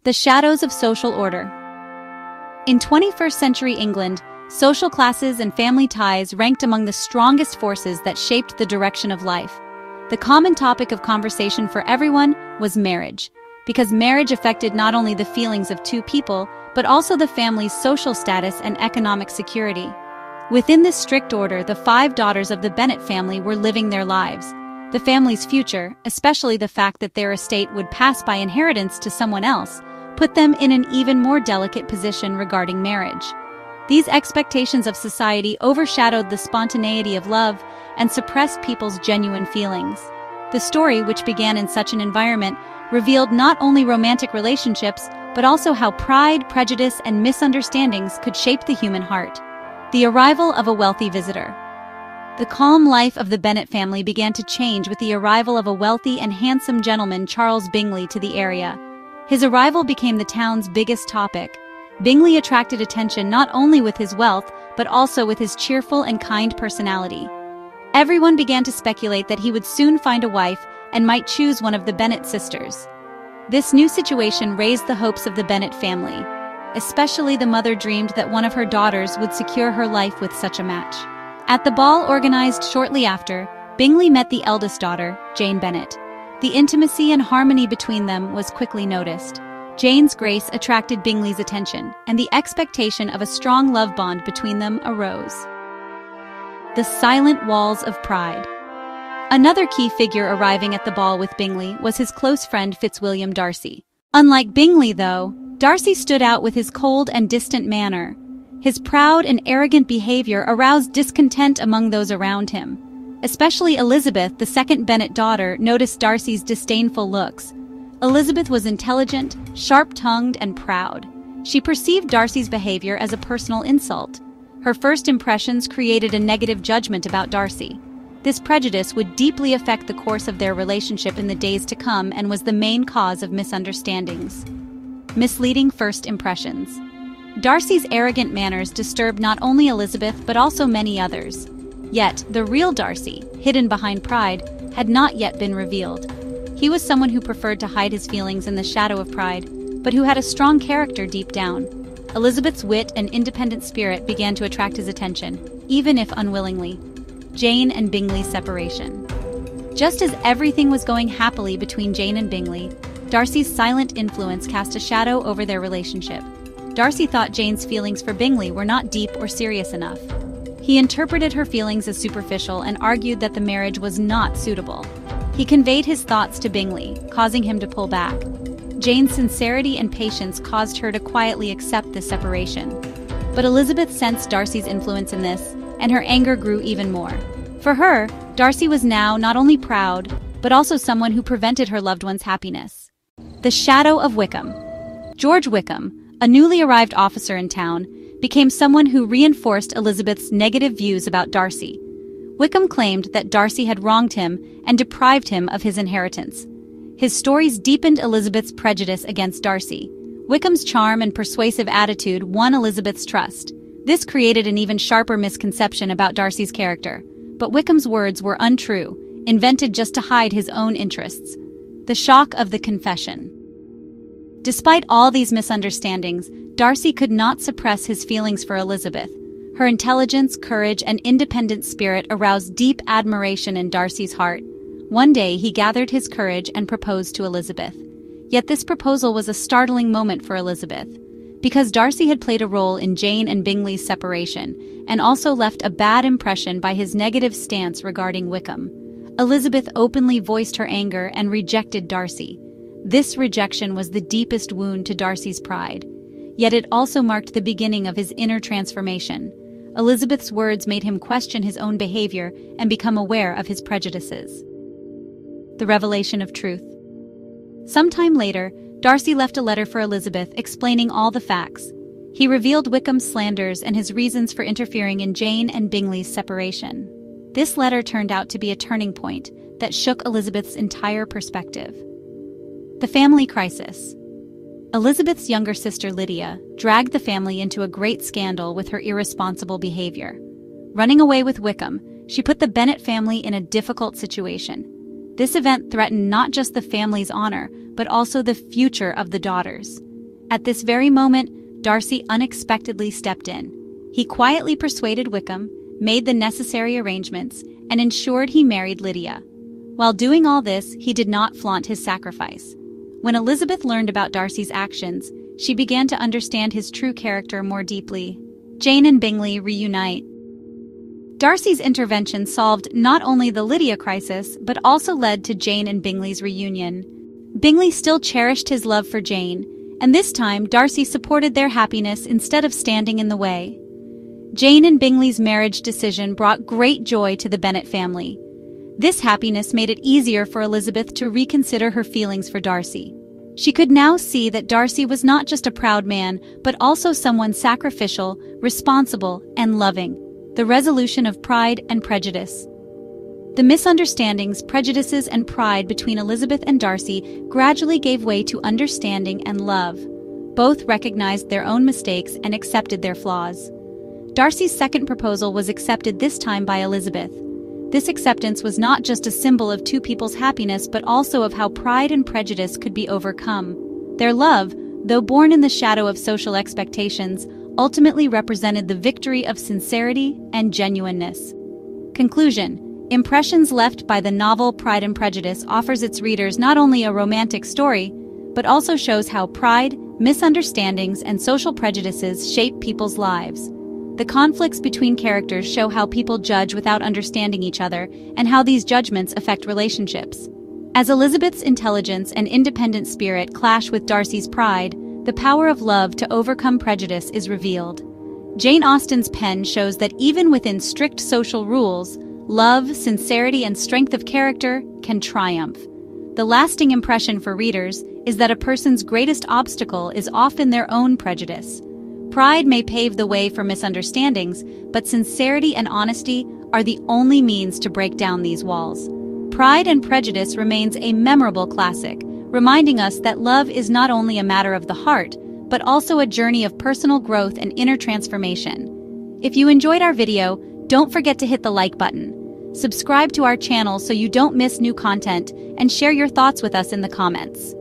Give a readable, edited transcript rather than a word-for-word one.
The shadows of social order. In 21st century England, social classes and family ties ranked among the strongest forces that shaped the direction of life. The common topic of conversation for everyone was marriage, because marriage affected not only the feelings of two people, but also the family's social status and economic security. Within this strict order, the 5 daughters of the Bennet family were living their lives. The family's future, especially the fact that their estate would pass by inheritance to someone else, put them in an even more delicate position regarding marriage. These expectations of society overshadowed the spontaneity of love and suppressed people's genuine feelings. The story, which began in such an environment, revealed not only romantic relationships, but also how pride, prejudice, and misunderstandings could shape the human heart. The arrival of a wealthy visitor. The calm life of the Bennet family began to change with the arrival of a wealthy and handsome gentleman, Charles Bingley, to the area. His arrival became the town's biggest topic. Bingley attracted attention not only with his wealth, but also with his cheerful and kind personality. Everyone began to speculate that he would soon find a wife and might choose one of the Bennet sisters. This new situation raised the hopes of the Bennet family. Especially the mother dreamed that one of her daughters would secure her life with such a match. At the ball organized shortly after, Bingley met the eldest daughter, Jane Bennet. The intimacy and harmony between them was quickly noticed. Jane's grace attracted Bingley's attention, and the expectation of a strong love bond between them arose. The silent walls of pride. Another key figure arriving at the ball with Bingley was his close friend Fitzwilliam Darcy. Unlike Bingley, though, Darcy stood out with his cold and distant manner. His proud and arrogant behavior aroused discontent among those around him. Especially Elizabeth, the second Bennet daughter, noticed Darcy's disdainful looks. Elizabeth was intelligent, sharp-tongued, and proud. She perceived Darcy's behavior as a personal insult. Her first impressions created a negative judgment about Darcy. This prejudice would deeply affect the course of their relationship in the days to come and was the main cause of misunderstandings. Misleading first impressions. Darcy's arrogant manners disturbed not only Elizabeth but also many others. Yet, the real Darcy, hidden behind pride, had not yet been revealed. He was someone who preferred to hide his feelings in the shadow of pride, but who had a strong character deep down. Elizabeth's wit and independent spirit began to attract his attention, even if unwillingly. Jane and Bingley's separation. Just as everything was going happily between Jane and Bingley, Darcy's silent influence cast a shadow over their relationship. Darcy thought Jane's feelings for Bingley were not deep or serious enough. He interpreted her feelings as superficial and argued that the marriage was not suitable. He conveyed his thoughts to Bingley, causing him to pull back. Jane's sincerity and patience caused her to quietly accept this separation. But Elizabeth sensed Darcy's influence in this, and her anger grew even more. For her, Darcy was now not only proud, but also someone who prevented her loved one's happiness. The shadow of Wickham. George Wickham, a newly arrived officer in town, became someone who reinforced Elizabeth's negative views about Darcy. Wickham claimed that Darcy had wronged him and deprived him of his inheritance. His stories deepened Elizabeth's prejudice against Darcy. Wickham's charm and persuasive attitude won Elizabeth's trust. This created an even sharper misconception about Darcy's character. But Wickham's words were untrue, invented just to hide his own interests. The shock of the confession. Despite all these misunderstandings, Darcy could not suppress his feelings for Elizabeth. Her intelligence, courage, and independent spirit aroused deep admiration in Darcy's heart. One day, he gathered his courage and proposed to Elizabeth. Yet this proposal was a startling moment for Elizabeth, because Darcy had played a role in Jane and Bingley's separation, and also left a bad impression by his negative stance regarding Wickham. Elizabeth openly voiced her anger and rejected Darcy. This rejection was the deepest wound to Darcy's pride. Yet it also marked the beginning of his inner transformation. Elizabeth's words made him question his own behavior and become aware of his prejudices. The revelation of truth. Sometime later, Darcy left a letter for Elizabeth explaining all the facts. He revealed Wickham's slanders and his reasons for interfering in Jane and Bingley's separation. This letter turned out to be a turning point that shook Elizabeth's entire perspective. The family crisis. Elizabeth's younger sister Lydia dragged the family into a great scandal with her irresponsible behavior. Running away with Wickham, she put the Bennet family in a difficult situation. This event threatened not just the family's honor, but also the future of the daughters. At this very moment, Darcy unexpectedly stepped in. He quietly persuaded Wickham, made the necessary arrangements, and ensured he married Lydia. While doing all this, he did not flaunt his sacrifice. When Elizabeth learned about Darcy's actions, she began to understand his true character more deeply. Jane and Bingley reunite. Darcy's intervention solved not only the Lydia crisis, but also led to Jane and Bingley's reunion. Bingley still cherished his love for Jane, and this time Darcy supported their happiness instead of standing in the way. Jane and Bingley's marriage decision brought great joy to the Bennet family. This happiness made it easier for Elizabeth to reconsider her feelings for Darcy. She could now see that Darcy was not just a proud man, but also someone sacrificial, responsible, and loving. The resolution of pride and prejudice. The misunderstandings, prejudices, and pride between Elizabeth and Darcy gradually gave way to understanding and love. Both recognized their own mistakes and accepted their flaws. Darcy's second proposal was accepted this time by Elizabeth. This acceptance was not just a symbol of two people's happiness, but also of how pride and prejudice could be overcome. Their love, though born in the shadow of social expectations, ultimately represented the victory of sincerity and genuineness. Conclusion. Impressions left by the novel Pride and Prejudice offers its readers not only a romantic story, but also shows how pride, misunderstandings, and social prejudices shape people's lives. The conflicts between characters show how people judge without understanding each other, and how these judgments affect relationships. As Elizabeth's intelligence and independent spirit clash with Darcy's pride, the power of love to overcome prejudice is revealed. Jane Austen's pen shows that even within strict social rules, love, sincerity, and strength of character can triumph. The lasting impression for readers is that a person's greatest obstacle is often their own prejudice. Pride may pave the way for misunderstandings, but sincerity and honesty are the only means to break down these walls. Pride and Prejudice remains a memorable classic, reminding us that love is not only a matter of the heart, but also a journey of personal growth and inner transformation. If you enjoyed our video, don't forget to hit the like button. Subscribe to our channel so you don't miss new content, and share your thoughts with us in the comments.